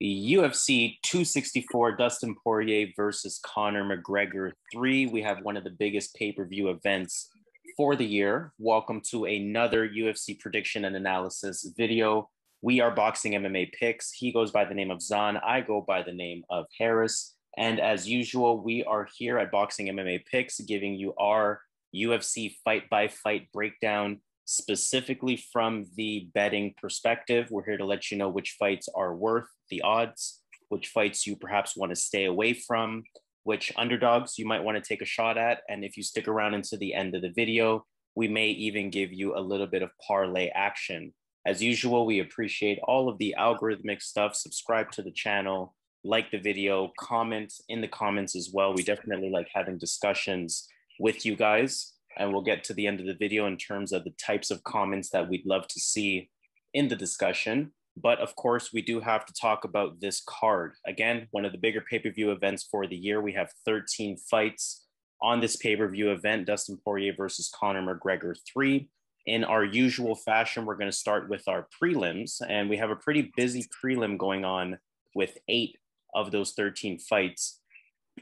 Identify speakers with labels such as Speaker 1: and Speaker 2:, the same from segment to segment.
Speaker 1: UFC 264, Dustin Poirier versus Conor McGregor 3. We have one of the biggest pay-per-view events for the year. Welcome to another UFC prediction and analysis video. We are Boxing MMA Picks. He goes by the name of Zan. I go by the name of Harris. And as usual, we are here at Boxing MMA Picks giving you our UFC fight-by-fight breakdown, specifically from the betting perspective. We're here to let you know which fights are worth the odds, which fights you perhaps want to stay away from, which underdogs you might want to take a shot at. And if you stick around into the end of the video, we may even give you a little bit of parlay action. As usual, we appreciate all of the algorithmic stuff. Subscribe to the channel, like the video, comment in the comments as well. We definitely like having discussions with you guys. And we'll get to the end of the video in terms of the types of comments that we'd love to see in the discussion. But of course, we do have to talk about this card. Again, one of the bigger pay-per-view events for the year. We have 13 fights on this pay-per-view event, Dustin Poirier versus Conor McGregor 3. In our usual fashion, we're going to start with our prelims. And we have a pretty busy prelim going on with 8 of those 13 fights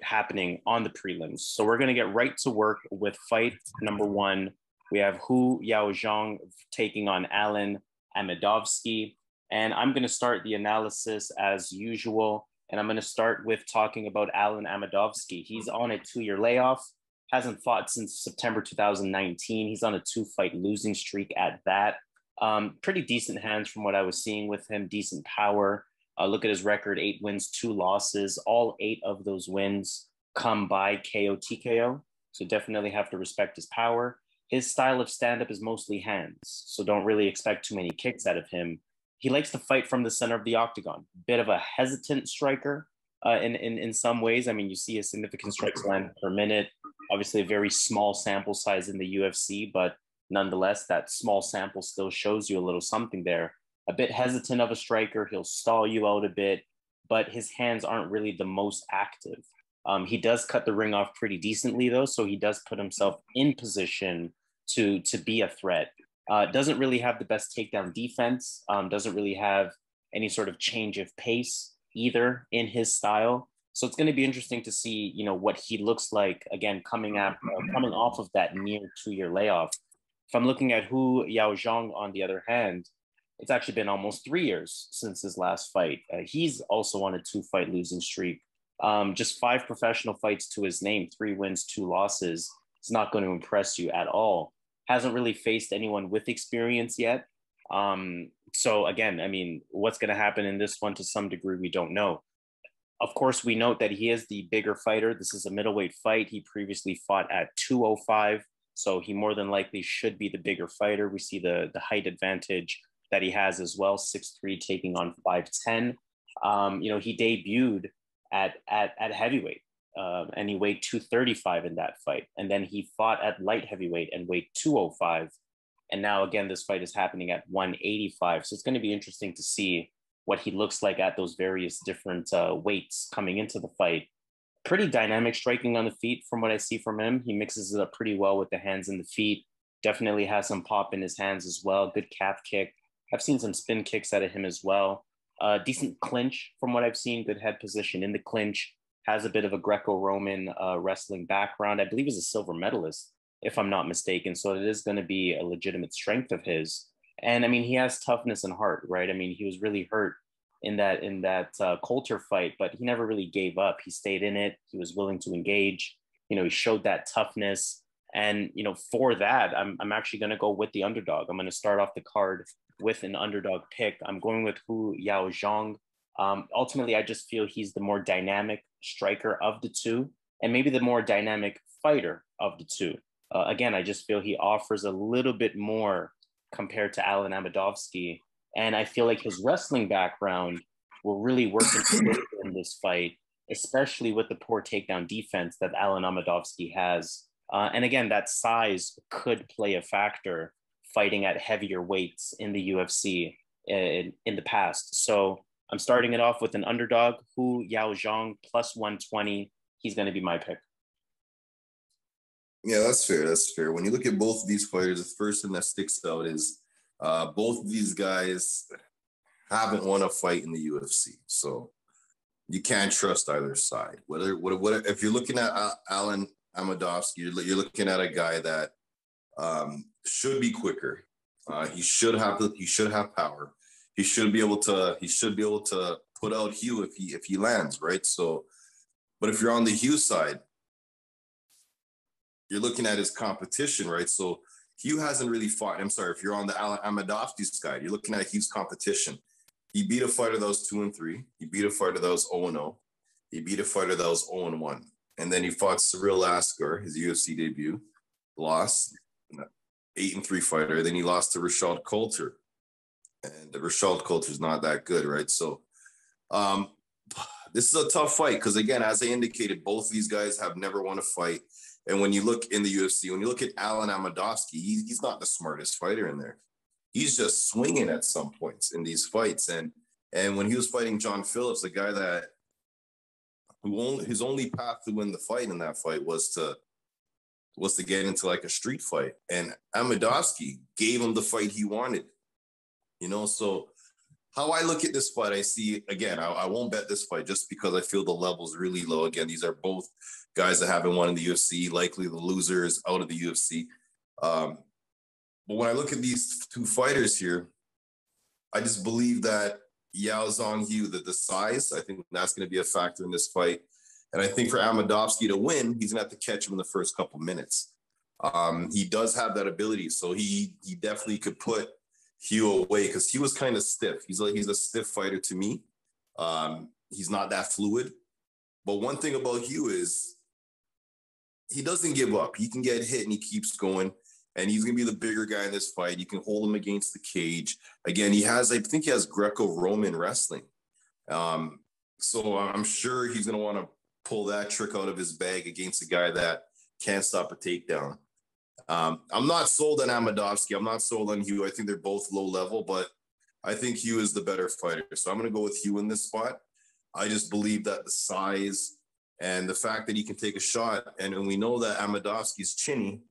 Speaker 1: happening on the prelims. So we're going to get right to work with fight number 1. We have Yaozong taking on Alen Amedovski. And I'm going to start the analysis as usual. And I'm going to start with talking about Alen Amedovski. He's on a 2-year layoff, hasn't fought since September 2019. He's on a 2-fight losing streak at that. Pretty decent hands from what I was seeing with him, decent power. Look at his record, 8 wins, 2 losses. All 8 of those wins come by KO, TKO. So definitely have to respect his power. His style of stand-up is mostly hands. So don't really expect too many kicks out of him. He likes to fight from the center of the octagon. Bit of a hesitant striker in some ways. I mean, you see a significant strikes land per minute. Obviously a very small sample size in the UFC, but nonetheless, that small sample still shows you a little something there. A bit hesitant of a striker. He'll stall you out a bit, but his hands aren't really the most active. He does cut the ring off pretty decently, though, so he does put himself in position to be a threat. Doesn't really have the best takedown defense. Doesn't really have any sort of change of pace either in his style. So it's going to be interesting to see, what he looks like, again, coming off of that near 2-year layoff. If I'm looking at Yaozong, on the other hand, it's actually been almost 3 years since his last fight. He's also on a 2-fight losing streak. Just 5 professional fights to his name, 3 wins, 2 losses. It's not going to impress you at all. Hasn't really faced anyone with experience yet. So again, I mean, what's going to happen in this one to some degree, we don't know. Of course, we note that he is the bigger fighter. This is a middleweight fight. He previously fought at 205. So he more than likely should be the bigger fighter. We see the height advantage that he has as well, 6'3", taking on 5'10". He debuted at heavyweight, and he weighed 235 in that fight. And then he fought at light heavyweight and weighed 205. And now, again, this fight is happening at 185. So it's going to be interesting to see what he looks like at those various different weights coming into the fight. Pretty dynamic striking on the feet from what I see from him. He mixes it up pretty well with the hands and the feet. Definitely has some pop in his hands as well. Good calf kick. I've seen some spin kicks out of him as well. Decent clinch from what I've seen. Good head position in the clinch. Has a bit of a Greco-Roman wrestling background. I believe he's a silver medalist, if I'm not mistaken. So it is going to be a legitimate strength of his. And I mean, he has toughness and heart, right? I mean, he was really hurt in that Coulter fight, but he never really gave up. He stayed in it. He was willing to engage. He showed that toughness. And, for that, I'm actually going to go with the underdog. I'm going to start off the card with an underdog pick. I'm going with Yaozong. Ultimately, I just feel he's the more dynamic striker of the two, and maybe the more dynamic fighter of the two. Again, I just feel he offers a little bit more compared to Alen Amedovski. And I feel like his wrestling background will really work in this fight, especially with the poor takedown defense that Alen Amedovski has. And again, that size could play a factor fighting at heavier weights in the UFC in the past. So I'm starting it off with an underdog, Yaozong, plus 120. He's going to be my pick.
Speaker 2: Yeah, that's fair. That's fair. When you look at both of these fighters, the first thing that sticks out is both of these guys haven't won a fight in the UFC. So you can't trust either side. Whether if you're looking at Alen Amedovski, you're looking at a guy that should be quicker. He should have power. He should be able to put out Hugh if he lands, right? So, but if you're on the Hugh side, you're looking at his competition, right? So Hugh hasn't really fought. I'm sorry, if you're on the Amedovski side, you're looking at Hugh's competition. He beat a fighter that was 2-3. He beat a fighter that was 0-0. He beat a fighter that was 0-1. And then he fought Cyril Askar, his UFC debut, lost, 8-3 fighter. Then he lost to Rashad Coulter. And Rashad Coulter's not that good, right? So this is a tough fight because, again, as I indicated, both of these guys have never won a fight. And when you look in the UFC, when you look at Alen Amedovski, he's not the smartest fighter in there. He's just swinging at some points in these fights. And when he was fighting John Phillips, the guy that his only path to win the fight in that fight was to get into like a street fight. And Amedovski gave him the fight he wanted. You know, so how I look at this fight, I see, again, I won't bet this fight just because I feel the level's really low. Again, these are both guys that haven't won in the UFC, likely the loser is out of the UFC. But when I look at these two fighters here, I just believe that Yaozong Hugh, that the size, I think that's going to be a factor in this fight. And I think for Amedovski to win, he's going to have to catch him in the first couple minutes. He does have that ability, so he definitely could put Hugh away because he was kind of stiff. He's a stiff fighter to me. He's not that fluid. But one thing about Hugh is he doesn't give up. He can get hit and he keeps going. And he's going to be the bigger guy in this fight. You can hold him against the cage. Again, I think he has Greco-Roman wrestling. So I'm sure he's going to want to pull that trick out of his bag against a guy that can't stop a takedown. I'm not sold on Amedovski. I'm not sold on Hugh. I think they're both low level, but I think Hugh is the better fighter. So I'm going to go with Hugh in this spot. I just believe that the size and the fact that he can take a shot, and we know that Amedovski's chinny.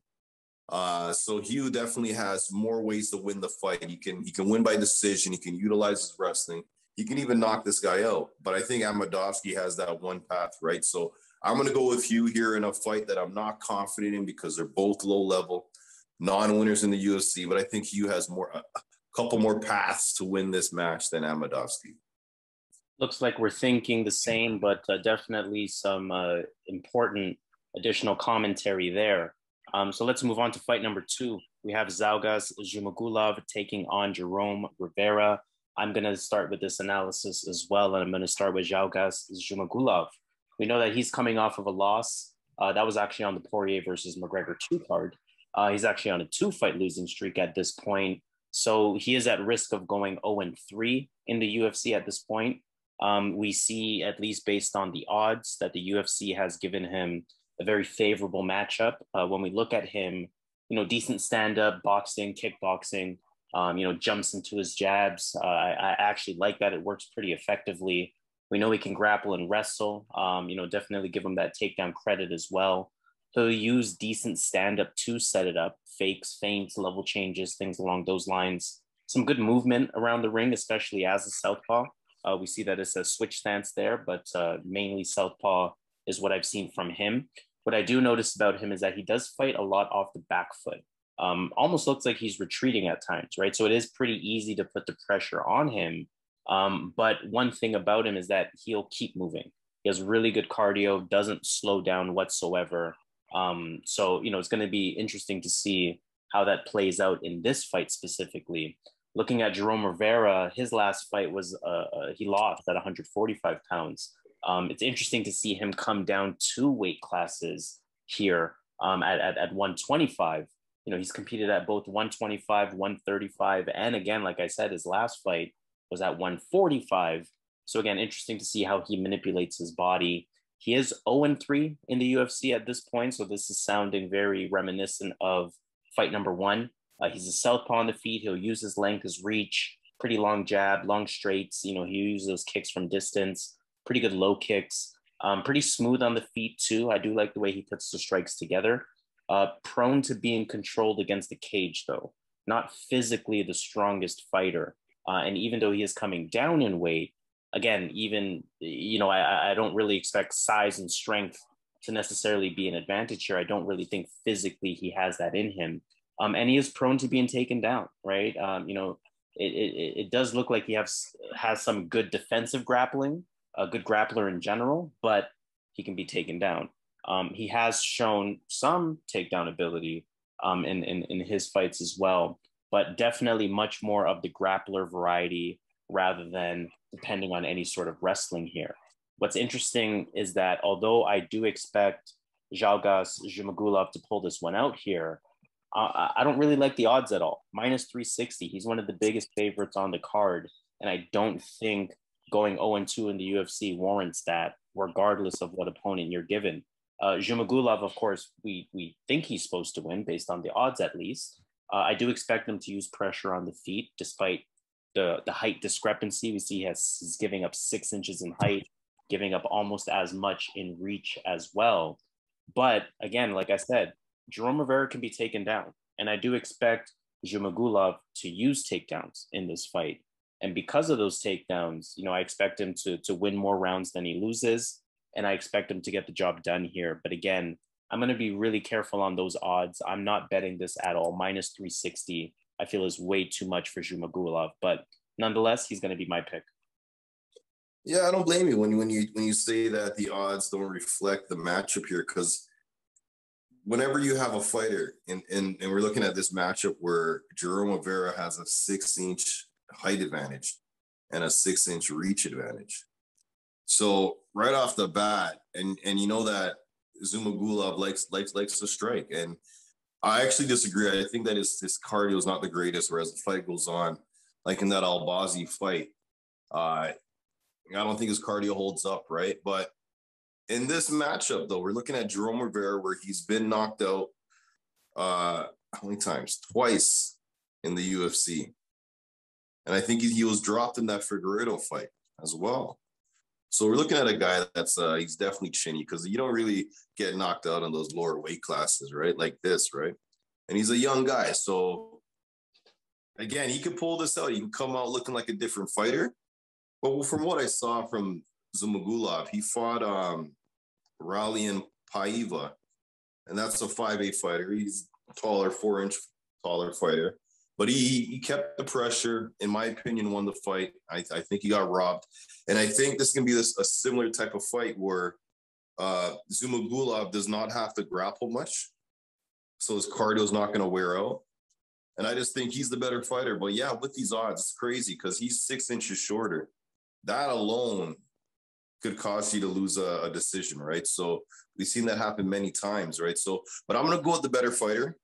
Speaker 2: So Hugh definitely has more ways to win the fight. He can win by decision. He can utilize his wrestling. He can even knock this guy out. But I think Amedovski has that one path, right? So I'm going to go with Hugh here in a fight that I'm not confident in because they're both low level, non-winners in the UFC. But I think Hugh has a couple more paths to win this match than Amedovski.
Speaker 1: Looks like we're thinking the same, but definitely some important additional commentary there. So let's move on to fight number 2. We have Zhalgas Zhumagulov taking on Jerome Rivera. I'm going to start with this analysis as well, and I'm going to start with Zhalgas Zhumagulov. We know that he's coming off of a loss. That was actually on the Poirier versus McGregor 2 card. He's actually on a 2-fight losing streak at this point. So he is at risk of going 0-3 in the UFC at this point. We see, at least based on the odds, that the UFC has given him a very favorable matchup. When we look at him, decent stand-up, boxing, kickboxing, jumps into his jabs. I actually like that. It works pretty effectively. We know he can grapple and wrestle. Definitely give him that takedown credit as well. He'll use decent stand-up to set it up, fakes, feints, level changes, things along those lines. Some good movement around the ring, especially as a southpaw. We see that it's a switch stance there, but mainly southpaw is what I've seen from him. What I do notice about him is that he does fight a lot off the back foot. Almost looks like he's retreating at times, right? So it is pretty easy to put the pressure on him. But one thing about him is that he'll keep moving. He has really good cardio, doesn't slow down whatsoever. So it's going to be interesting to see how that plays out in this fight specifically. Looking at Jerome Rivera, his last fight was he lost at 145 pounds. It's interesting to see him come down 2 weight classes here at 125. He's competed at both 125, 135, and again, like I said, his last fight was at 145. So again, interesting to see how he manipulates his body. He is 0-3 in the UFC at this point, so this is sounding very reminiscent of fight number 1. He's a southpaw on the feet. He'll use his length, his reach, pretty long jab, long straights. He uses those kicks from distance, pretty good low kicks, pretty smooth on the feet too. I do like the way he puts the strikes together. Prone to being controlled against the cage though, not physically the strongest fighter. And even though he is coming down in weight, again, even, I don't really expect size and strength to necessarily be an advantage here. I don't really think physically he has that in him. And he is prone to being taken down, right? It does look like he has some good defensive grappling, a good grappler in general, but he can be taken down. He has shown some takedown ability in his fights as well, but definitely much more of the grappler variety rather than depending on any sort of wrestling here. What's interesting is that although I do expect Zhalgas Zhumagulov to pull this one out here, I don't really like the odds at all. Minus 360. He's one of the biggest favorites on the card. And I don't think going 0-2 in the UFC warrants that, regardless of what opponent you're given. Zhumagulov, of course, we think he's supposed to win based on the odds at least. I do expect him to use pressure on the feet, despite the height discrepancy. We see he's giving up 6 inches in height, giving up almost as much in reach as well. But again, like I said, Jerome Rivera can be taken down. And I do expect Zhumagulov to use takedowns in this fight. And because of those takedowns, I expect him to win more rounds than he loses. And I expect him to get the job done here. But again, I'm going to be really careful on those odds. I'm not betting this at all. Minus 360, I feel is way too much for Zhumagulov. But nonetheless, he's going to be my pick.
Speaker 2: Yeah, I don't blame you when you say that the odds don't reflect the matchup here, because whenever you have a fighter, and we're looking at this matchup where Jerome Rivera has a 6-inch height advantage and a 6-inch reach advantage. So right off the bat, and you know that Zhumagulov likes to strike. And I actually disagree. I think that his cardio is not the greatest, whereas the fight goes on, like in that Albazi fight. I don't think his cardio holds up, right? But in this matchup, though, we're looking at Jerome Rivera, where he's been knocked out how many times? Twice in the UFC. And I think he was dropped in that Figueiredo fight as well. So we're looking at a guy that's he's definitely chinny, because you don't really get knocked out in those lower weight classes, right? Like this, right? And he's a young guy. So again, he could pull this out. He can come out looking like a different fighter. But from what I saw from Zhumagulov, he fought Ralian Paiva, and that's a 5'8" fighter. He's taller, 4-inch taller fighter. But he kept the pressure, in my opinion, won the fight. I think he got robbed. And I think this is going to be a similar type of fight where Zhumagulov does not have to grapple much. So his cardio is not going to wear out. And I just think he's the better fighter. But yeah, with these odds, it's crazy because he's 6 inches shorter. That alone could cause you to lose a decision, right? So we've seen that happen many times, right? So, but I'm going to go with the better fighter,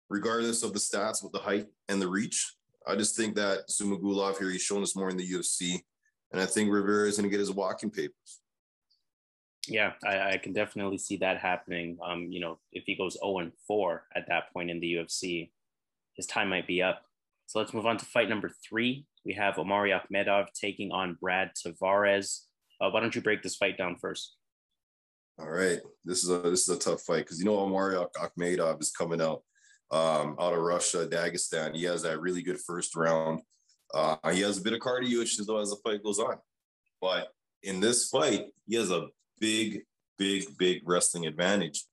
Speaker 2: regardless of the stats with the height and the reach. I just think that Zhumagulov here, he's shown us more in the UFC. And I think Rivera is going to get his walking papers.
Speaker 1: Yeah, I can definitely see that happening. If he goes 0-4 at that point in the UFC, his time might be up. So let's move on to fight number 3. We have Omari Akhmedov taking on Brad Tavares. Why don't you break this fight down first?
Speaker 2: All right. This is a tough fight because, Omari Akhmedov is coming out of Russia, Dagestan. He has that really good first round. He has a bit of cardio issues, though, as the fight goes on. But in this fight, he has a big wrestling advantage.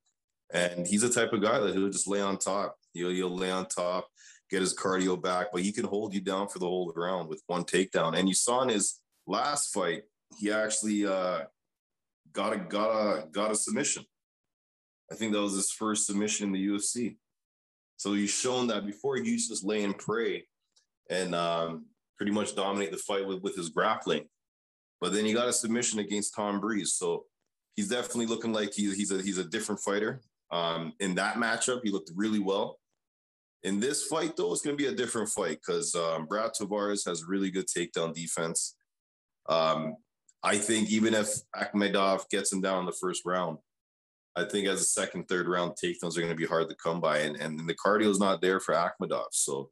Speaker 2: And he's the type of guy that he'll just lay on top. He'll lay on top, get his cardio back, but he can hold you down for the whole round with one takedown. And you saw in his last fight, he actually got a submission. I think that was his first submission in the UFC. So he's shown that before he used to just lay and pray and pretty much dominate the fight with his grappling. But then he got a submission against Tom Breeze. So he's definitely looking like he's a different fighter. In that matchup, he looked really well. In this fight, though, it's going to be a different fight because Brad Tavares has really good takedown defense. I think even if Akhmedov gets him down in the first round, I think as a second, third round, takedowns are going to be hard to come by. And the cardio is not there for Akhmedov. So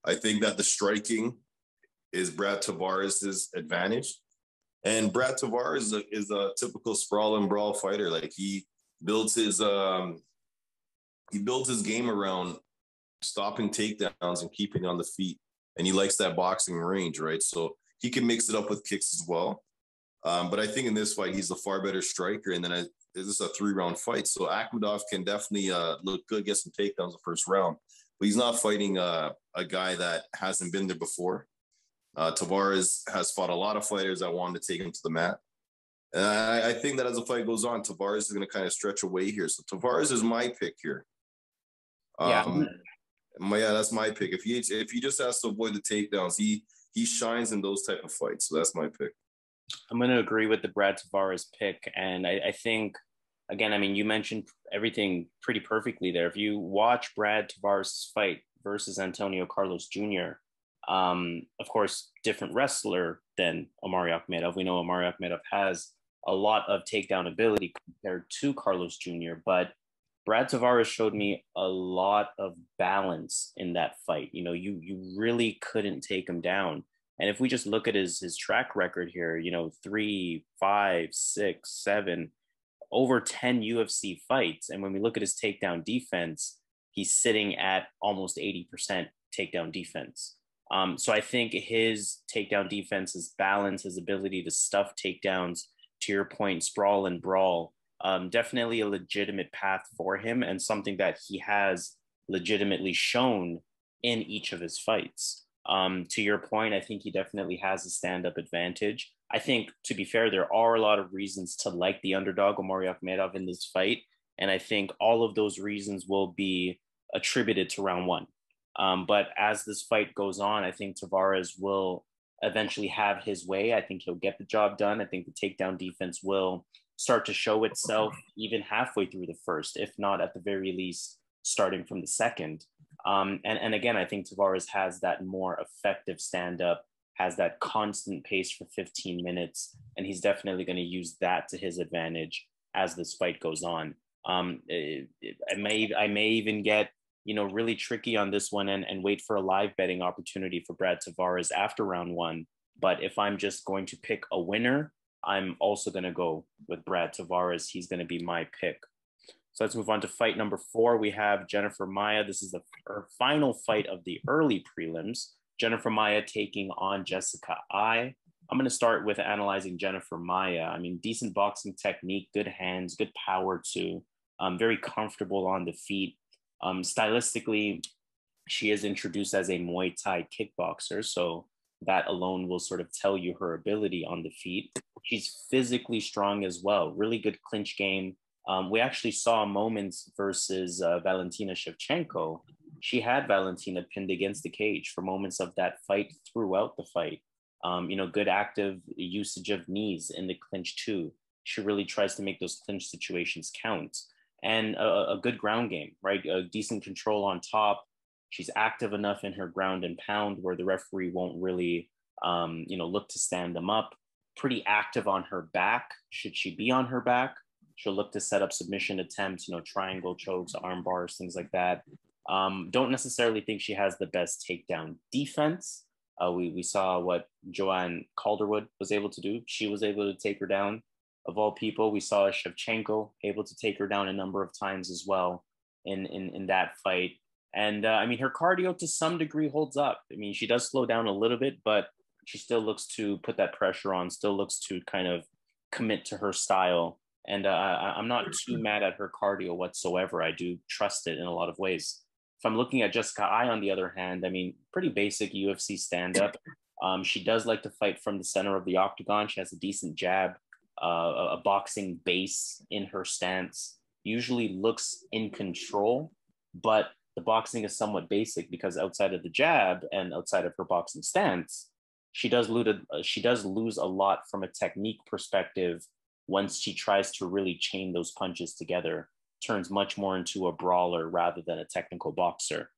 Speaker 2: I think that the striking is Brad Tavares' advantage. And Brad Tavares is a typical sprawl and brawl fighter. Like he builds his game around stopping takedowns and keeping on the feet. and he likes that boxing range, right? So he can mix it up with kicks as well. But I think in this fight, he's a far better striker. And then this is a 3-round fight. So Akhmedov can definitely look good, get some takedowns the first round. But he's not fighting a guy that hasn't been there before. Tavares has fought a lot of fighters that wanted to take him to the mat. And I think that as the fight goes on, Tavares is going to kind of stretch away here. So Tavares is my pick here. Yeah, that's my pick. If he just has to avoid the takedowns, he shines in those type of fights. So that's my pick.
Speaker 1: I'm going to agree with the Brad Tavares pick. And I think, again, I mean, you mentioned everything pretty perfectly there. If you watch Brad Tavares' fight versus Antonio Carlos Jr., of course, different wrestler than Omari Akhmedov. We know Omari Akhmedov has a lot of takedown ability compared to Carlos Jr., but Brad Tavares showed me a lot of balance in that fight. You know, you really couldn't take him down. And if we just look at his track record here, you know, 3, 5, 6, 7, over 10 UFC fights. And when we look at his takedown defense, he's sitting at almost 80% takedown defense. So I think his takedown defense, his balance, his ability to stuff takedowns, to your point, sprawl and brawl, definitely a legitimate path for him, and something that he has legitimately shown in each of his fights. To your point, I think he definitely has a stand-up advantage. I think, to be fair, there are a lot of reasons to like the underdog, Omari Akhmedov, in this fight. And I think all of those reasons will be attributed to round one. But as this fight goes on, I think Tavares will eventually have his way. I think he'll get the job done. I think the takedown defense will start to show itself even halfway through the first, if not at the very least starting from the second. And again, I think Tavares has that more effective stand-up, has that constant pace for 15 minutes, and he's definitely going to use that to his advantage as this fight goes on. I may even get, you know, really tricky on this one and wait for a live betting opportunity for Brad Tavares after round one. But if I'm just going to pick a winner, I'm also going to go with Brad Tavares. He's going to be my pick. So let's move on to fight number 4. We have Jennifer Maia. This is the final fight of the early prelims. Jennifer Maia taking on Jessica Ai. I'm going to start with analyzing Jennifer Maia. I mean, decent boxing technique, good hands, good power too. Very comfortable on the feet. Stylistically, she is introduced as a Muay Thai kickboxer, so that alone will sort of tell you her ability on the feet. She's physically strong as well, really good clinch game. We actually saw moments versus Valentina Shevchenko. She had Valentina pinned against the cage for moments of that fight throughout the fight. You know, good active usage of knees in the clinch too. She really tries to make those clinch situations count. And a good ground game, right? A decent control on top. She's active enough in her ground and pound where the referee won't really, you know, look to stand them up. Pretty active on her back. Should she be on her back, she'll look to set up submission attempts, you know, triangle chokes, arm bars, things like that. Don't necessarily think she has the best takedown defense. We saw what Joanne Calderwood was able to do. She was able to take her down. Of all people, we saw Shevchenko able to take her down a number of times as well in that fight. And I mean, her cardio to some degree holds up. I mean, she does slow down a little bit, but she still looks to put that pressure on, still looks to kind of commit to her style. And I'm not too mad at her cardio whatsoever. I do trust it in a lot of ways. If I'm looking at Jessica Ai, on the other hand, I mean, pretty basic UFC stand-up. She does like to fight from the center of the octagon. She has a decent jab, a boxing base in her stance, usually looks in control, but the boxing is somewhat basic because outside of the jab and outside of her boxing stance, she does lose a lot from a technique perspective once she tries to really chain those punches together. Turns much more into a brawler rather than a technical boxer.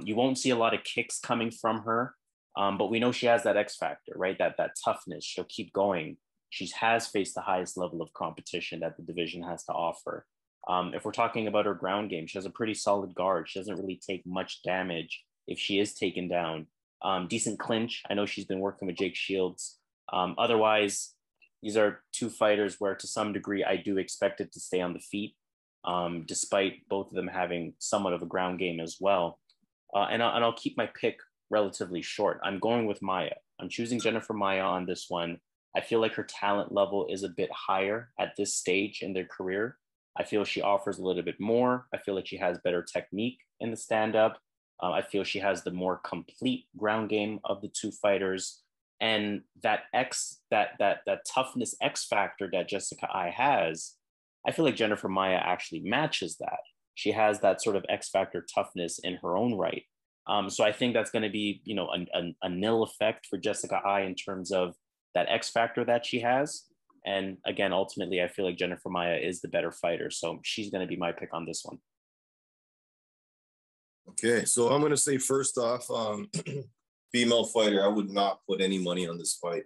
Speaker 1: You won't see a lot of kicks coming from her, but we know she has that X factor, right? That toughness. She'll keep going. She has faced the highest level of competition that the division has to offer. If we're talking about her ground game, she has a pretty solid guard. She doesn't really take much damage if she is taken down. Decent clinch. I know she's been working with Jake Shields. Otherwise, these are two fighters where to some degree I do expect it to stay on the feet, despite both of them having somewhat of a ground game as well. And I'll keep my pick relatively short. I'm going with Maia. I'm choosing Jennifer Maia on this one. I feel like her talent level is a bit higher at this stage in their career. I feel she offers a little bit more. I feel like she has better technique in the stand-up. I feel she has the more complete ground game of the two fighters. And that toughness X factor that Jessica Ai has, I feel like Jennifer Maia actually matches that. She has that sort of X factor toughness in her own right. So I think that's going to be, you know, a nil effect for Jessica Ai in terms of that X factor that she has. And again, ultimately, I feel like Jennifer Maia is the better fighter. So she's going to be my pick on this one.
Speaker 2: Okay, so I'm going to say first off, female fighter, I would not put any money on this fight.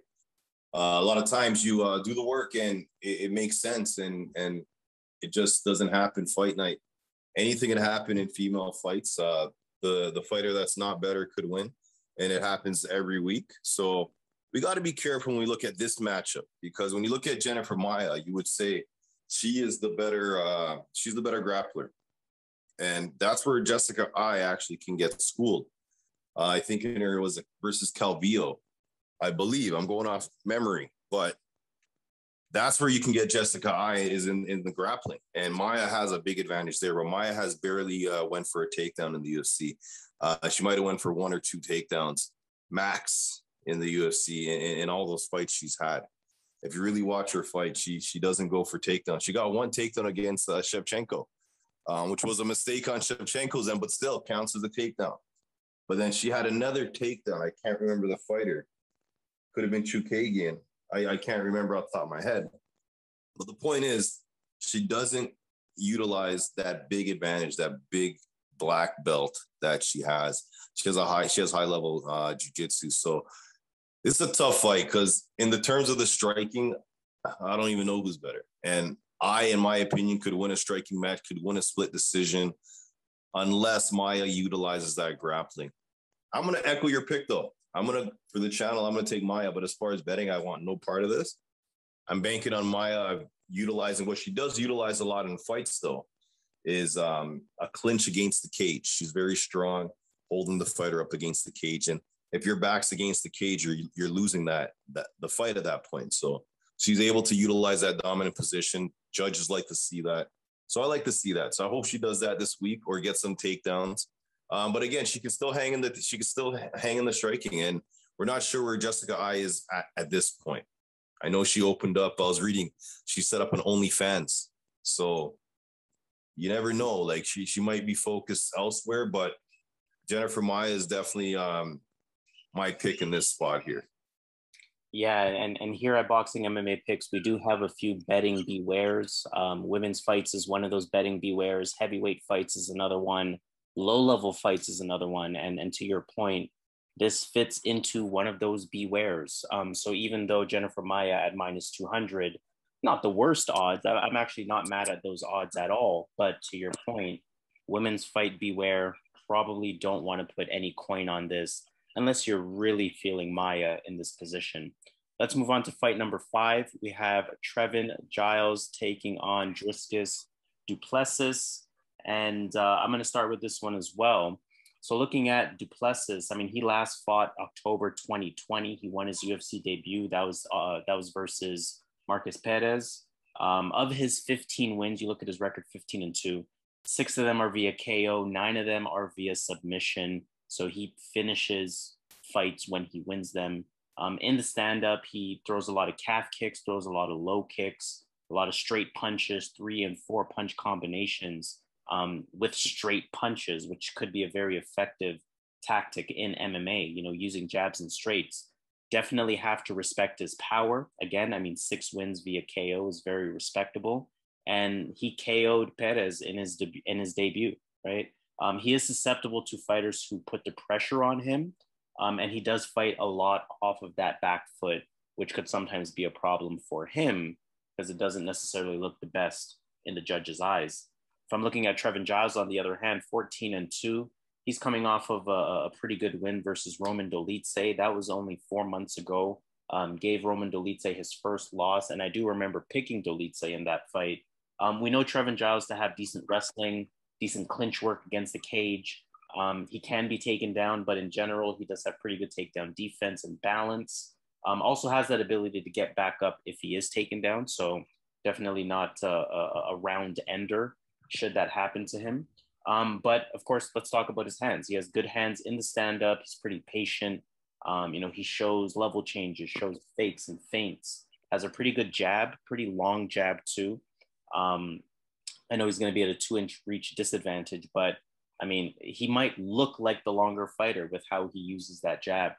Speaker 2: A lot of times you do the work and it makes sense, and it just doesn't happen fight night. Anything can happen in female fights. The fighter that's not better could win, and it happens every week. So we got to be careful when we look at this matchup, because when you look at Jennifer Maia, you would say she is the better. She's the better grappler, and that's where Jessica Ai actually can get schooled. I think in her was versus Calvillo, I believe. I'm going off memory, but that's where you can get Jessica Ai is in the grappling. And Maia has a big advantage there, where Maia has barely went for a takedown in the UFC. She might have went for 1 or 2 takedowns max in the UFC in all those fights she's had. If you really watch her fight, she doesn't go for takedowns. She got 1 takedown against Shevchenko, which was a mistake on Shevchenko's end, but still counts as a takedown. But then she had another takedown. I can't remember the fighter. Could have been Chukagian. I can't remember off the top of my head. But the point is, she doesn't utilize that big advantage, that big black belt that she has. She has high level jiu-jitsu. So it's a tough fight, because in the terms of the striking, I don't even know who's better. And in my opinion, could win a striking match, could win a split decision, unless Maia utilizes that grappling. I'm going to echo your pick, though. For the channel, I'm going to take Maia. But as far as betting, I want no part of this. I'm banking on Maia utilizing what she does utilize a lot in fights, though, is a clinch against the cage. She's very strong, holding the fighter up against the cage. And if your back's against the cage, you're losing the fight at that point. So she's able to utilize that dominant position. Judges like to see that. So I like to see that. So I hope she does that this week or get some takedowns. But again, she can still hang in the striking, and we're not sure where Jessica Ai is at this point. I know she opened up. I was reading she set up an OnlyFans, so you never know. Like she might be focused elsewhere, but Jennifer Maia is definitely my pick in this spot here.
Speaker 1: Yeah, and here at Boxing MMA Picks, we do have a few betting bewares. Women's fights is one of those betting bewares. Heavyweight fights is another one. Low-level fights is another one. And to your point, this fits into one of those bewares. So even though Jennifer Maia at -200, not the worst odds, I'm actually not mad at those odds at all. But to your point, women's fight beware, probably don't want to put any coin on this unless you're really feeling Maia in this position. Let's move on to fight number 5. We have Trevin Giles taking on Dricus du Plessis. And I'm going to start with this one as well. So looking at du Plessis, I mean, he last fought October 2020. He won his UFC debut. That was versus Marcus Perez. Of his 15 wins, you look at his record, 15-2. 6 of them are via KO. 9 of them are via submission. So he finishes fights when he wins them. In the stand-up, he throws a lot of calf kicks, throws a lot of low kicks, a lot of straight punches, 3 and 4 punch combinations. With straight punches, which could be a very effective tactic in MMA, using jabs and straights. Definitely have to respect his power. Again, I mean, 6 wins via KO is very respectable. And he KO'd Perez in his debut, right? He is susceptible to fighters who put the pressure on him. And he does fight a lot off of that back foot, which could sometimes be a problem for him because it doesn't necessarily look the best in the judge's eyes. If I'm looking at Trevin Giles, on the other hand, 14-2, he's coming off of a pretty good win versus Roman Dolidze. That was only 4 months ago. Gave Roman Dolidze his first loss, and I do remember picking Dolidze in that fight. We know Trevin Giles to have decent wrestling, decent clinch work against the cage. He can be taken down, but in general, he does have pretty good takedown defense and balance. Also has that ability to get back up if he is taken down. So definitely not a round ender should that happen to him. But of course, let's talk about his hands. He has good hands in the stand-up. He's pretty patient. He shows level changes, shows fakes and feints, has a pretty good jab, pretty long jab too. I know he's going to be at a 2-inch reach disadvantage, but I mean, he might look like the longer fighter with how he uses that jab.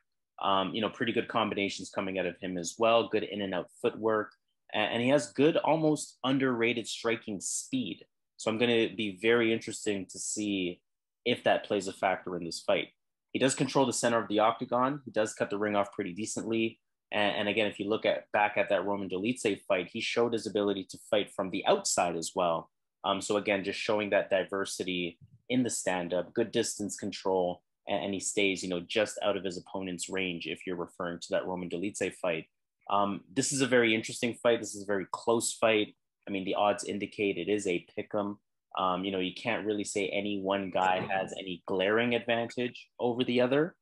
Speaker 1: Pretty good combinations coming out of him as well. Good in and out footwork. And he has good, almost underrated striking speed. So I'm going to be very interesting to see if that plays a factor in this fight. He does control the center of the octagon. He does cut the ring off pretty decently. And again, if you look back at that Roman Dolidze fight, he showed his ability to fight from the outside as well. So again, just showing that diversity in the stand-up, good distance control, and he stays, just out of his opponent's range if you're referring to that Roman Dolidze fight. This is a very interesting fight. This is a very close fight. I mean, the odds indicate it is a pick'em. You can't really say any one guy has any glaring advantage over the other.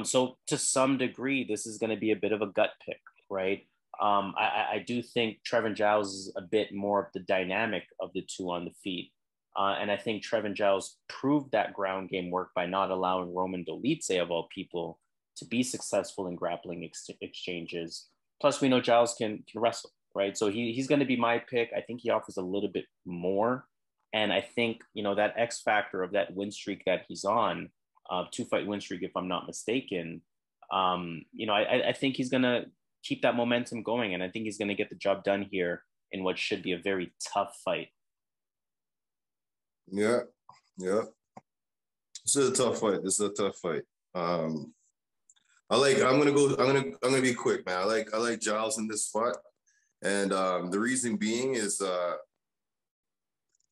Speaker 1: So to some degree, this is going to be a bit of a gut pick, right? I do think Trevin Giles is a bit more of the dynamic of the two on the feet. And I think Trevin Giles proved that ground game work by not allowing Roman Dolidze, of all people, to be successful in grappling exchanges. Plus, we know Giles can wrestle, right? So he's going to be my pick. I think he offers a little bit more. And I think, that X factor of that win streak that he's on, 2-fight win streak, if I'm not mistaken, I think he's going to keep that momentum going. And I think he's going to get the job done here in what should be a very tough fight.
Speaker 2: Yeah. This is a tough fight. I'm gonna be quick, man. I like Giles in this spot. And the reason being is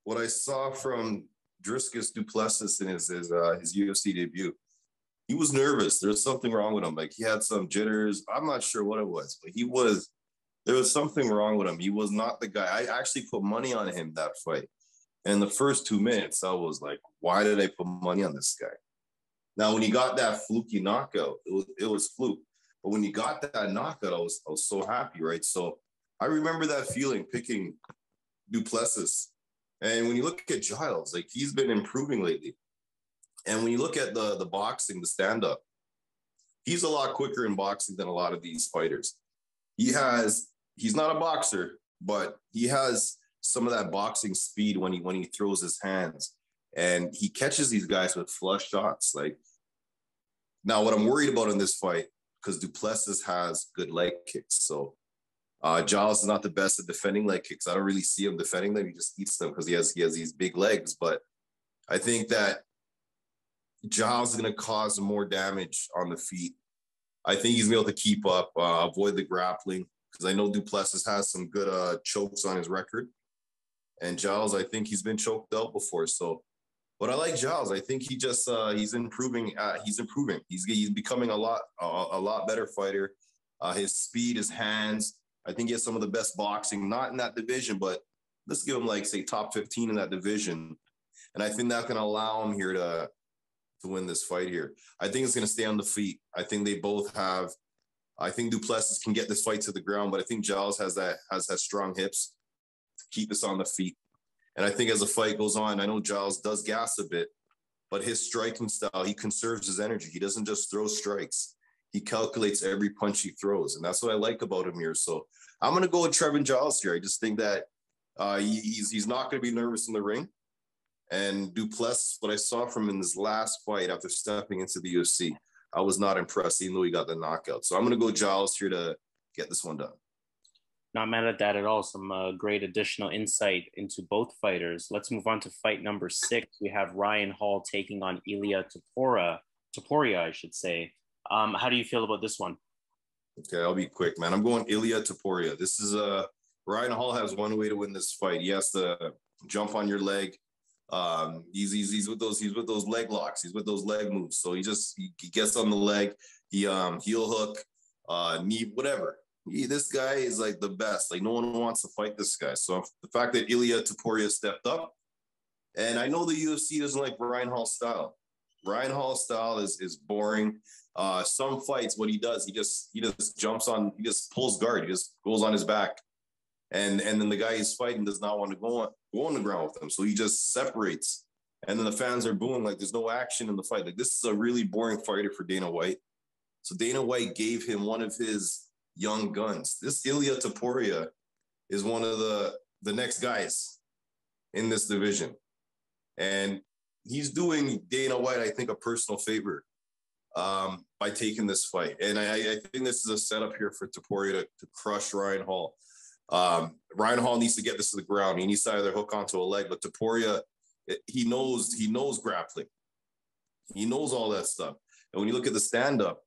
Speaker 2: what I saw from Dricus du Plessis in his UFC debut. He was nervous. There was something wrong with him. Like, he had some jitters. I'm not sure what it was, but there was something wrong with him. He was not the guy. I actually put money on him that fight. And the first 2 minutes, I was like, why did I put money on this guy? Now, when he got that fluky knockout, it was fluke. But when he got that knockout, I was so happy, right? So I remember that feeling picking du Plessis. And when you look at Giles, like, he's been improving lately. And when you look at the boxing, the stand-up, he's a lot quicker in boxing than a lot of these fighters. He's not a boxer, but he has some of that boxing speed when he throws his hands, and he catches these guys with flush shots. Like, now what I'm worried about in this fight, because du Plessis has good leg kicks. So Giles is not the best at defending leg kicks. I don't really see him defending them. He just eats them because he has these big legs. But I think that Giles is going to cause more damage on the feet. I think he's going to be able to keep up, avoid the grappling, because I know du Plessis has some good chokes on his record. And Giles, I think he's been choked out before. So, but I like Giles. I think he just he's improving. He's becoming a lot better fighter. His speed, his hands. I think he has some of the best boxing, not in that division, but let's give him, like, say, top 15 in that division. And I think that's going to allow him here to win this fight here. I think it's going to stay on the feet. I think they both have. I think du Plessis can get this fight to the ground, but I think Giles has that strong hips to keep this on the feet. And I think as the fight goes on, I know Giles does gas a bit, but his striking style, he conserves his energy. He doesn't just throw strikes. He calculates every punch he throws. And that's what I like about him here. So I'm going to go with Trevin Giles here. I just think that he's not going to be nervous in the ring. And du Plessis, what I saw from him in his last fight after stepping into the UFC, I was not impressed, even though he got the knockout. So I'm going to go Giles here to get this one done.
Speaker 1: Not mad at that at all. Some great additional insight into both fighters. Let's move on to fight number 6. We have Ryan Hall taking on Ilia Topuria, I should say. How do you feel about this one?
Speaker 2: Okay, I'll be quick, man. I'm going Ilia Topuria. This is Ryan Hall has one way to win this fight. He has to jump on your leg. He's with those leg locks. He's with those leg moves. So he gets on the leg. He heel hook, knee, whatever. This guy is like the best. Like, no one wants to fight this guy. So the fact that Ilia Topuria stepped up, and I know the UFC doesn't like Ryan Hall's style, Ryan Hall's style is boring. Some fights, what he does, he just jumps on, he just pulls guard, he just goes on his back, and then the guy he's fighting does not want to go on the ground with him, so he just separates, and then the fans are booing like there's no action in the fight. Like, this is a really boring fighter for Dana White. So Dana White gave him one of his young guns. This Ilia Topuria is one of the next guys in this division, and he's doing Dana White, I think, a personal favor by taking this fight. And I think this is a setup here for Topuria to crush Ryan Hall. Ryan Hall needs to get this to the ground. He needs to either hook onto a leg, but Topuria, he knows grappling. He knows all that stuff. And when you look at the stand-up,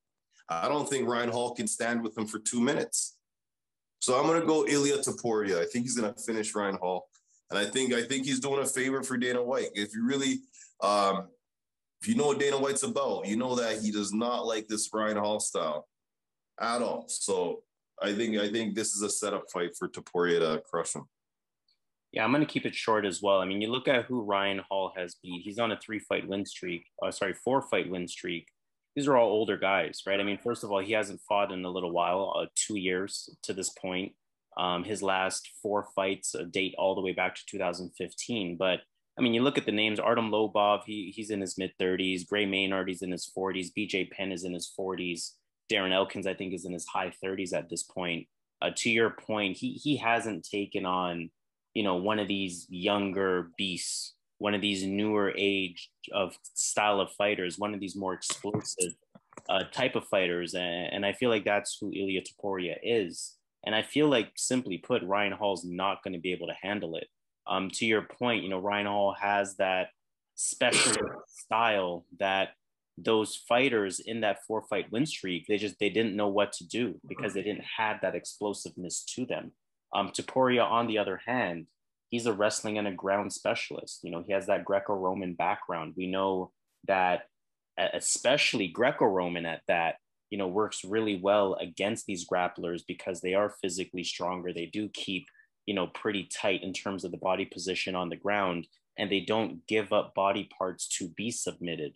Speaker 2: I don't think Ryan Hall can stand with him for 2 minutes. So I'm going to go Ilia Topuria. I think he's going to finish Ryan Hall. And I think he's doing a favor for Dana White. If you really, if you know what Dana White's about, you know that he does not like this Ryan Hall style at all. So I think this is a setup fight for Topuria to crush him.
Speaker 1: Yeah, I'm going to keep it short as well. I mean, you look at who Ryan Hall has beat. He's on a 4-fight win streak. These are all older guys, right? I mean, first of all, he hasn't fought in a little while, 2 years to this point. His last 4 fights date all the way back to 2015. But I mean, you look at the names: Artem Lobov, he's in his mid-30s. Gray Maynard, he's in his 40s. BJ Penn is in his 40s. Darren Elkins, I think, is in his high 30s at this point. To your point, he hasn't taken on, one of these younger beasts, one of these newer age of style of fighters, one of these more explosive type of fighters. And I feel like that's who Ilia Topuria is. And I feel like, simply put, Ryan Hall's not going to be able to handle it. To your point, Ryan Hall has that special style that those fighters in that 4-fight win streak, they didn't know what to do because they didn't have that explosiveness to them. Topuria, on the other hand, he's a wrestling and a ground specialist. He has that Greco-Roman background. We know that, especially Greco-Roman at that, works really well against these grapplers because they are physically stronger. They do keep, pretty tight in terms of the body position on the ground, and they don't give up body parts to be submitted.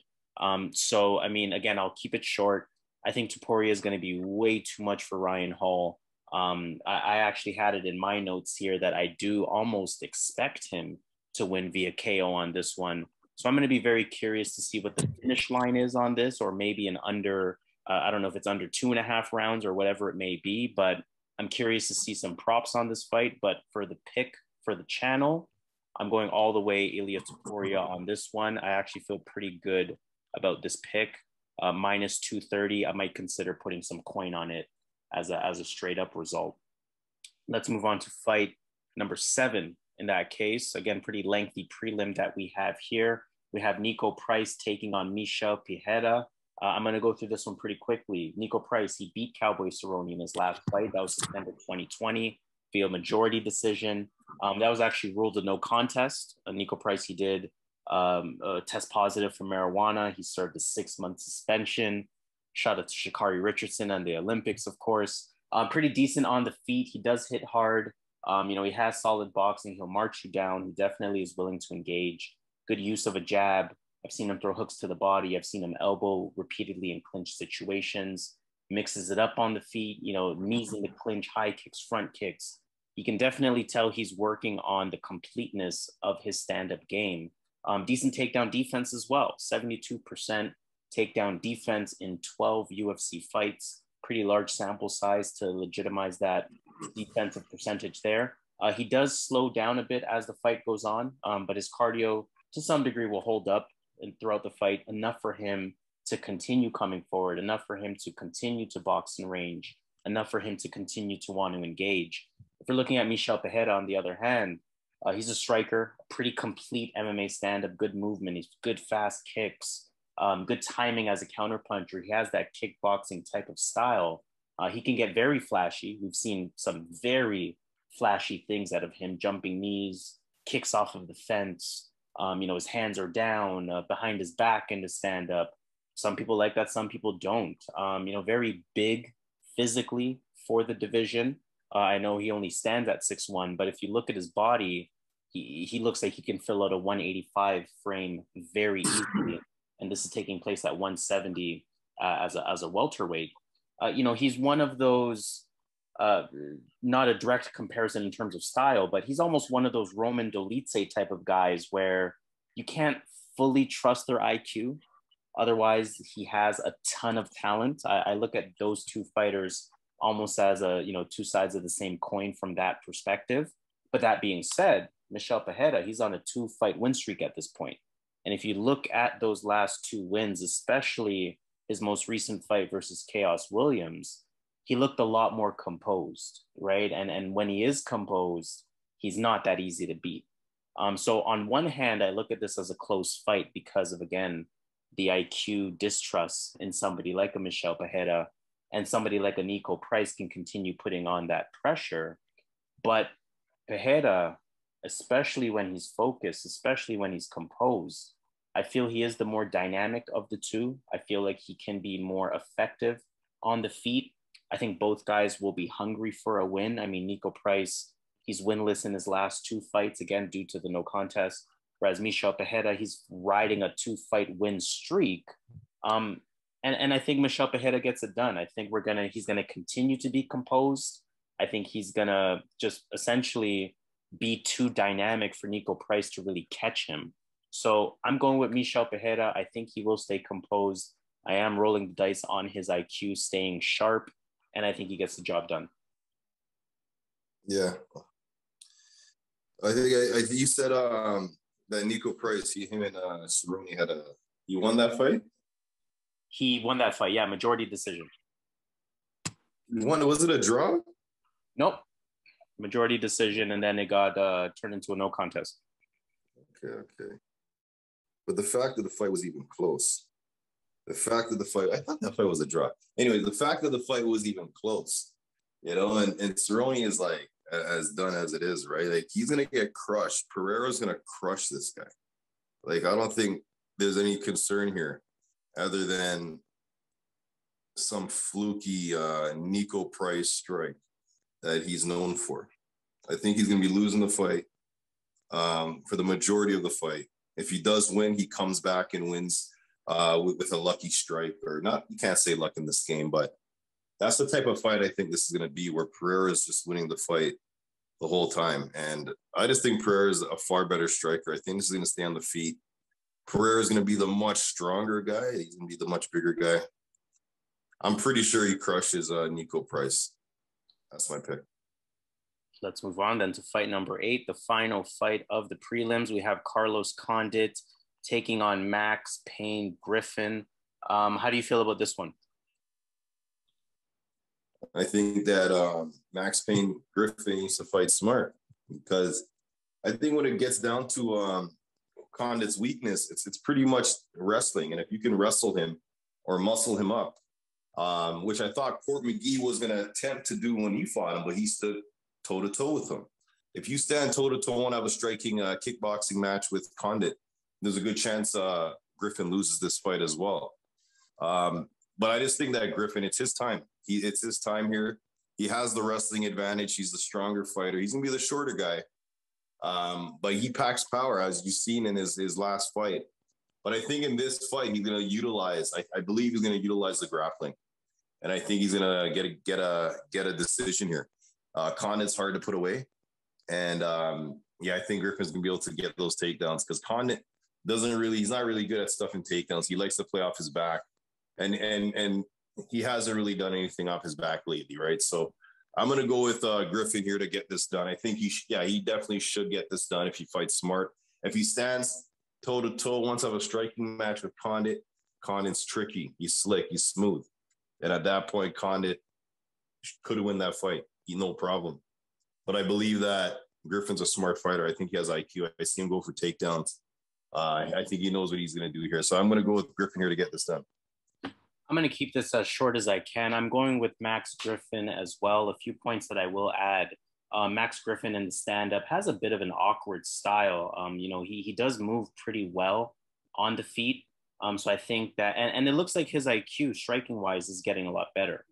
Speaker 1: So, I mean, again, I'll keep it short. I think Topuria is going to be way too much for Ryan Hall. I actually had it in my notes here that I do almost expect him to win via KO on this one. So I'm going to be very curious to see what the finish line is on this, or maybe an under, I don't know if it's under 2.5 rounds or whatever it may be, but I'm curious to see some props on this fight. But for the pick for the channel, I'm going all the way Ilia Topuria on this one. I actually feel pretty good about this pick. Minus 230, I might consider putting some coin on it as a straight up result. Let's move on to fight number 7 in that case. Again, pretty lengthy prelim that we have here. We have Niko Price taking on Michel Pereira. I'm going to go through this one pretty quickly. Niko Price, he beat Cowboy Cerrone in his last fight. That was September 2020 via majority decision. That was actually ruled a no contest. Niko Price, he did test positive for marijuana. He served a 6-month suspension. Shout out to Sha'Carri Richardson and the Olympics, of course. Pretty decent on the feet. He does hit hard. He has solid boxing. He'll march you down. He definitely is willing to engage. Good use of a jab. I've seen him throw hooks to the body. I've seen him elbow repeatedly in clinch situations. Mixes it up on the feet, knees in the clinch, high kicks, front kicks. You can definitely tell he's working on the completeness of his stand-up game. Decent takedown defense as well. 72% takedown defense in 12 UFC fights. Pretty large sample size to legitimize that defensive percentage there. He does slow down a bit as the fight goes on, but his cardio to some degree will hold up and throughout the fight, enough for him to continue coming forward, enough for him to continue to box in range, enough for him to continue to want to engage. If we're looking at Michel Pereira, on the other hand, he's a striker, pretty complete MMA stand-up, good movement, he's good fast kicks, good timing as a counterpuncher. He has that kickboxing type of style. He can get very flashy. We've seen some very flashy things out of him, jumping knees, kicks off of the fence. His hands are down behind his back in the stand-up. Some people like that, some people don't. Very big physically for the division. I know he only stands at 6'1", but if you look at his body, he looks like he can fill out a 185 frame very easily. and this is taking place at 170 as a welterweight. You know, he's one of those, not a direct comparison in terms of style, but he's almost one of those Roman Dolidze type of guys where you can't fully trust their IQ. Otherwise, he has a ton of talent. I look at those two fighters almost as two sides of the same coin from that perspective. But that being said, Michel Pereira, he's on a 2-fight win streak at this point. And if you look at those last 2 wins, especially his most recent fight versus Chaos Williams, he looked a lot more composed, right? And when he is composed, he's not that easy to beat. So on one hand, I look at this as a close fight because of, again, the IQ distrust in somebody like a Michel Pereira, and somebody like a Niko Price can continue putting on that pressure. But Pereira, especially when he's focused, especially when he's composed, I feel he is the more dynamic of the two. I feel like he can be more effective on the feet. I think both guys will be hungry for a win. I mean, Niko Price, he's winless in his last 2 fights, again, due to the no contest. Whereas Michel Pereira, he's riding a 2-fight win streak. And I think Michel Pereira gets it done. I think he's gonna continue to be composed. I think he's gonna just essentially be too dynamic for Niko Price to really catch him. So I'm going with Michel Pereira. I think he will stay composed. I am rolling the dice on his IQ staying sharp, and I think he gets the job done.
Speaker 2: Yeah, I think you said that Niko Price, him and Cerrone he won that fight.
Speaker 1: He won that fight, yeah, majority decision.
Speaker 2: He won. Was it a draw?
Speaker 1: Nope, majority decision, and then it got turned into a no contest.
Speaker 2: Okay. But the fact that the fight was even close, I thought that fight was a draw. Anyway, the fact that the fight was even close, and Cerrone is like as done as it is, right? Like he's gonna get crushed. Pereira's gonna crush this guy. Like I don't think there's any concern here, other than some fluky Niko Price strike that he's known for. I think he's gonna be losing the fight for the majority of the fight. If he does win, he comes back and wins with a lucky strike, or not. You can't say luck in this game, but that's the type of fight I think this is going to be, where Pereira is just winning the fight the whole time. And I just think Pereira is a far better striker. I think this is going to stay on the feet. Pereira is going to be the much stronger guy. He's going to be the much bigger guy. I'm pretty sure he crushes Niko Price. That's my pick.
Speaker 1: Let's move on then to fight number 8, the final fight of the prelims. We have Carlos Condit taking on Max Payne Griffin. How do you feel about this one?
Speaker 2: I think that Max Payne Griffin needs to fight smart, because I think when it gets down to Condit's weakness, it's pretty much wrestling. And if you can wrestle him or muscle him up, which I thought Court McGee was going to attempt to do when he fought him, but he stood toe-to-toe with him. If you stand toe-to-toe and have a striking kickboxing match with Condit, there's a good chance Griffin loses this fight as well. But I just think that Griffin, it's his time. It's his time here. He has the wrestling advantage. He's the stronger fighter. He's going to be the shorter guy. But he packs power, as you've seen in his last fight. But I think in this fight, he's going to utilize, I believe he's going to utilize the grappling. And I think he's going to get a decision here. Condit's hard to put away. And I think Griffin's going to be able to get those takedowns, because Condit he's not really good at stuffing takedowns. He likes to play off his back. And he hasn't really done anything off his back lately, right? So I'm going to go with Griffin here to get this done. I think he definitely should get this done if he fights smart. If he stands toe-to-toe, wants to have a striking match with Condit, Condit's tricky. He's slick. He's smooth. And at that point, Condit could win that fight. No problem. But I believe that Griffin's a smart fighter. I think he has IQ. I see him go for takedowns. I think he knows what he's going to do here. So I'm going to go with Griffin here to get this done.
Speaker 1: I'm going to keep this as short as I can. I'm going with Max Griffin as well. A few points that I will add. Max Griffin in the stand-up has a bit of an awkward style. He does move pretty well on the feet. So I think that, and it looks like his IQ striking-wise is getting a lot better.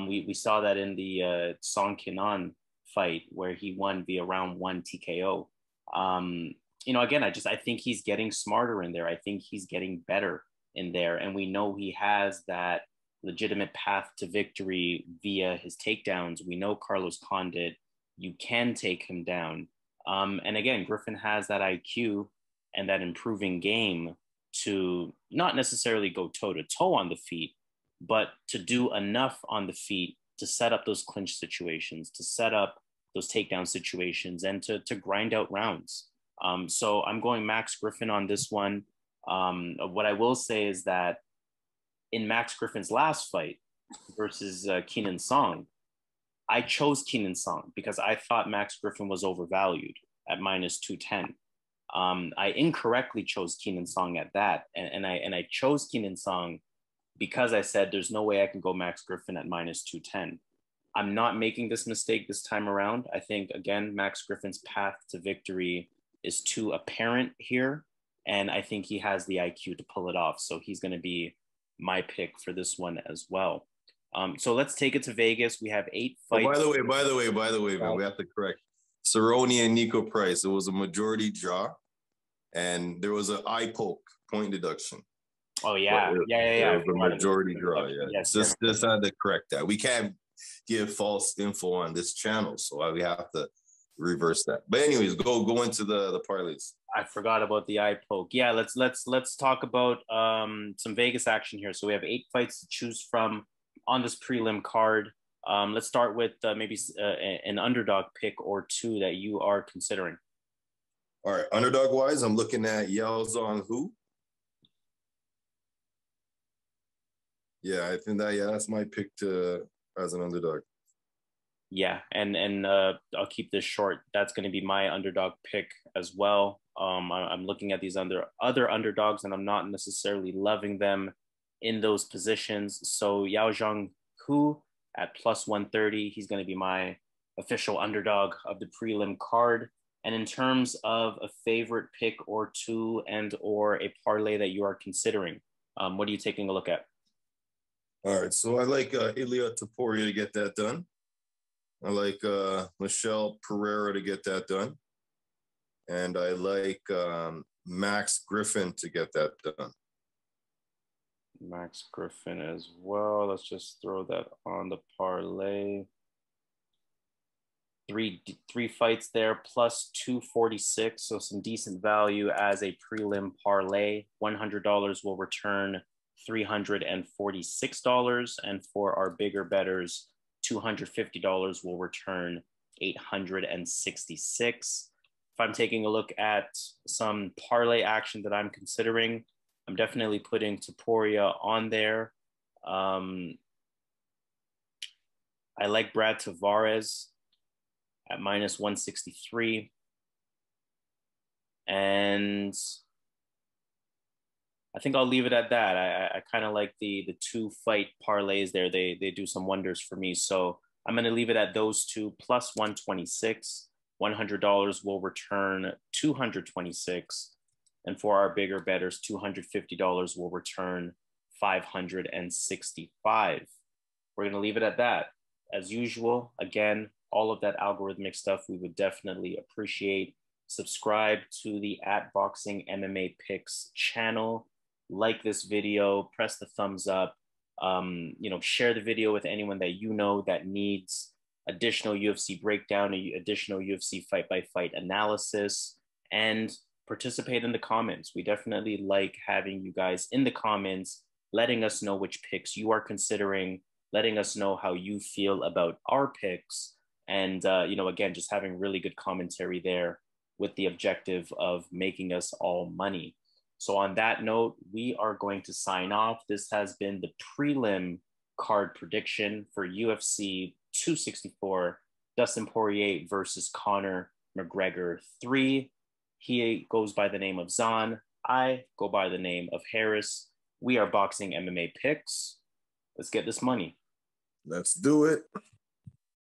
Speaker 1: We saw that in the Song Kinan fight, where he won via round 1 TKO. Again, I think he's getting smarter in there. I think he's getting better. in there. And we know he has that legitimate path to victory via his takedowns. We know Carlos Condit, you can take him down. And again, Griffin has that IQ and that improving game to not necessarily go toe-to-toe on the feet, but to do enough on the feet to set up those clinch situations, to set up those takedown situations, and to grind out rounds. So I'm going Max Griffin on this one. What I will say is that in Max Griffin's last fight versus Keenan Song, I chose Keenan Song because I thought Max Griffin was overvalued at minus 210. I incorrectly chose Keenan Song at that. And I chose Keenan Song because I said there's no way I can go Max Griffin at minus 210. I'm not making this mistake this time around. I think, again, Max Griffin's path to victory is too apparent here. And I think he has the IQ to pull it off. So he's going to be my pick for this one as well. So let's take it to Vegas. We have 8 fights.
Speaker 2: Oh, by the way, man, we have to correct Cerrone and Niko Price. It was a majority draw, and there was an eye poke point deduction.
Speaker 1: Oh yeah, yeah.
Speaker 2: It was a majority draw. Yeah,
Speaker 1: yes,
Speaker 2: just had to correct that. We can't give false info on this channel, so we have to reverse that. But anyways, go into the parlays.
Speaker 1: I forgot about the eye poke. Yeah, let's talk about some Vegas action here. So we have 8 fights to choose from on this prelim card. Let's start with maybe an underdog pick or 2 that you are considering.
Speaker 2: All right, underdog wise, I'm looking at Yaozong who. Yeah, I think that's my pick as an underdog.
Speaker 1: Yeah, and I'll keep this short. That's going to be my underdog pick as well. I'm looking at these other underdogs, and I'm not necessarily loving them in those positions. So Yaozong Hu at plus 130, he's going to be my official underdog of the prelim card. And in terms of a favorite pick or 2 and or a parlay that you are considering, what are you taking a look at?
Speaker 2: All right, so I like Ilia Topuria to get that done. I like Michel Pereira to get that done. And I like Max Griffin to get that done.
Speaker 1: Max Griffin as well. Let's just throw that on the parlay. Three fights there, plus 246. So some decent value as a prelim parlay. $100 will return $346. And for our bigger bettors, $250 will return $866. If I'm taking a look at some parlay action that I'm considering, I'm definitely putting Topuria on there. I like Brad Tavares at minus 163. And I think I'll leave it at that. I kind of like the 2 fight parlays there. They do some wonders for me. So I'm going to leave it at those 2 plus 126. $100 will return $226. And for our bigger bettors, $250 will return $565. We're going to leave it at that. As usual, again, all of that algorithmic stuff we would definitely appreciate. Subscribe to the @BoxingMMApicks channel. Like this video, press the thumbs up. Share the video with anyone that you know that needs additional UFC breakdown, additional UFC fight-by-fight analysis, and participate in the comments. We definitely like having you guys in the comments, letting us know which picks you are considering, letting us know how you feel about our picks, and again, just having really good commentary there with the objective of making us all money. So on that note, we are going to sign off. This has been the prelim card prediction for UFC 264, Dustin Poirier versus Conor McGregor 3. He goes by the name of Zan. I go by the name of Harris. We are Boxing MMA Picks. Let's get this money.
Speaker 2: Let's do it.